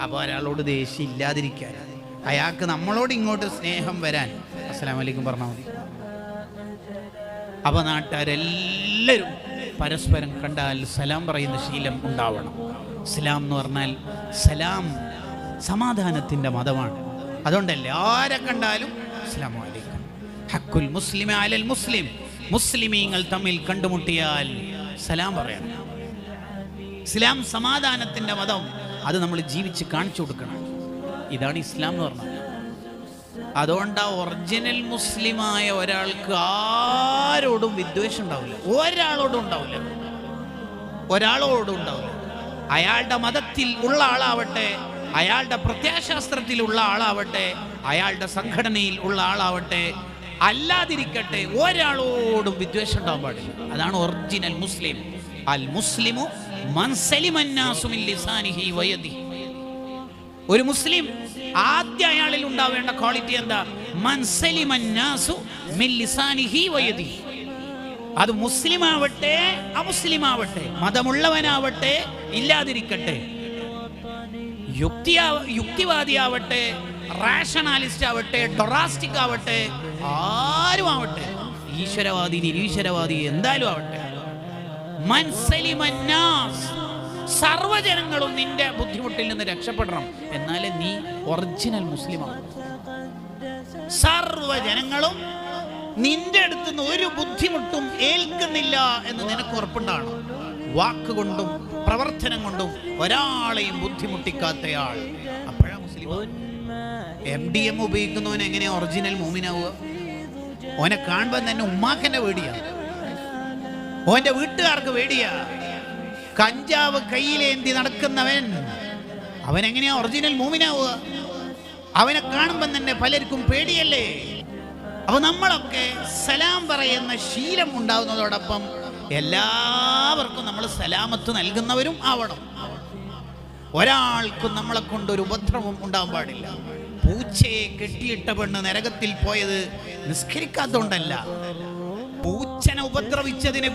അപ്പോൾ ഒരാളോട് ദേഷ്യം ഇല്ലാതിരിക്കാൻ, അയാൾക്ക് നമ്മളോട് ഇങ്ങോട്ട് സ്നേഹം വരാൻ അസ്സലാമു അലൈക്കും പറഞ്ഞാൽ മതി. അപ്പോൾ നാട്ടുകാരെല്ലാവരും പരസ്പരം കണ്ടാൽ സലാം പറയുന്ന ശീലം ഉണ്ടാവണം. ഇസ്ലാം എന്ന് പറഞ്ഞാൽ സലാം സമാധാനത്തിൻ്റെ മതമാണ്. അതുകൊണ്ട് എല്ലാവരെ കണ്ടാലും അസ്സലാമു അലൈക്കും. ഹക്കുൽ മുസ്ലിമ അലൽ മുസ്ലിം, മുസ്ലിമീങ്ങൾ തമ്മിൽ കണ്ടുമുട്ടിയാൽ സലാം പറയണം. ഇസ്ലാം സമാധാനത്തിൻ്റെ മതം, അത് നമ്മൾ ജീവിച്ച് കാണിച്ചു കൊടുക്കണം. ഇതാണ് ഇസ്ലാം എന്ന് പറഞ്ഞത്. അതുകൊണ്ട് ആ ഒറിജിനൽ മുസ്ലിമായ ഒരാൾക്ക് ആരോടും വിദ്വേഷം ഉണ്ടാവില്ല, ഒരാളോടും ഉണ്ടാവില്ല, ഒരാളോടും ഉണ്ടാവില്ല. അയാളുടെ മതത്തിൽ ഉള്ള ആളാവട്ടെ, അയാളുടെ പ്രത്യയശാസ്ത്രത്തിലുള്ള ആളാവട്ടെ, അയാളുടെ സംഘടനയിൽ ഉള്ള ആളാവട്ടെ, അല്ലാതിരിക്കട്ടെ, ഒരാളോടും വിദ്വേഷം ഉണ്ടാവാൻ പാടില്ല. അതാണ് ഒറിജിനൽ മുസ്ലിം. അൽ മുസ്ലിമു മൻ സലിമ അന്നാസു മിൻ ലിസാനിഹി വയദിഹി. ഒരു മുസ്ലിം ആദ്യം അയാളിൽ ഉണ്ടാവേണ്ട ക്വാളിറ്റി എന്താ? മൻ സലിമ അന്നാസു മിൻ ലിസാനിഹി വയദിഹി. അത് മുസ്ലിം ആവട്ടെ അമുസ്ലിം ആവട്ടെ, മതമുള്ളവനാവട്ടെ ഇല്ലാതിരിക്കട്ടെ, യുക്തിവാദിയാവട്ടെ, റാഷണാലിസ്റ്റ് ആവട്ടെ, ഡൊറാസ്റ്റിക് ആവട്ടെ, ആരും ആവട്ടെ, ഈശ്വരവാദി നിരീശ്വരവാദി എന്തായാലും ആവട്ടെ, മൻ സലിമ അന്നാസ്, സർവ്വജനങ്ങളും നിന്റെ ബുദ്ധിമുട്ടിൽ നിന്ന് രക്ഷപ്പെടണം, എന്നാലേ നീ ഒറിജിനൽ മുസ്ലിമാണ്. സർവ്വജനങ്ങളും നിന്റെ അടുത്ത് നിന്ന് ഒരു ബുദ്ധിമുട്ടും ഏൽക്കുന്നില്ല എന്ന് നിനക്ക് ഉറപ്പുണ്ടാണ്. വാക്കുകൊണ്ടും പ്രവർത്തനം കൊണ്ടും ഒരാളെയും ബുദ്ധിമുട്ടിക്കാത്തയാൾ, അപ്പോഴാ മുസ്ലിം. MDM ഉപയോഗിക്കുന്നവൻ എങ്ങനെയാ ഒറിജിനൽ മൂമിനാവുക? ഓനെ കാണുമ്പോൾ തന്നെ ഉമ്മാക്കന്നെ പേടിയാ, ഓന്റെ വീട്ടുകാർക്ക് പേടിയാ. കഞ്ചാവ് കയ്യിലേന്തി നടക്കുന്നവൻ അവനെങ്ങനെയാ ഒറിജിനൽ മൂമിനാവുക? അവനെ കാണുമ്പോൾ തന്നെ പലർക്കും പേടിയല്ലേ? അപ്പൊ നമ്മളൊക്കെ സലാം പറയുന്ന ശീലം ഉണ്ടാവുന്നതോടൊപ്പം എല്ലാവർക്കും നമ്മൾ സലാമത്ത് നൽകുന്നവരും ആവണം. ഒരാൾക്കും നമ്മളെ കൊണ്ടൊരു ഉപദ്രവം ഉണ്ടാവാൻ പാടില്ല. പൂച്ചയെ കെട്ടിയിട്ട പെണ്ണ് നരകത്തിൽ പോയത് നിസ്കരിക്കാത്തോണ്ടല്ല, പൂച്ചനെ ഉപദ്രവിച്ചതിന്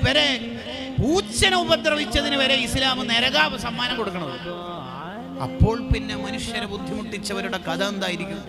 വരെ ഇസ്ലാം നരകാവ് സമ്മാനം കൊടുക്കണത്. അപ്പോൾ പിന്നെ മനുഷ്യരെ ബുദ്ധിമുട്ടിച്ചവരുടെ കഥ എന്തായിരിക്കും?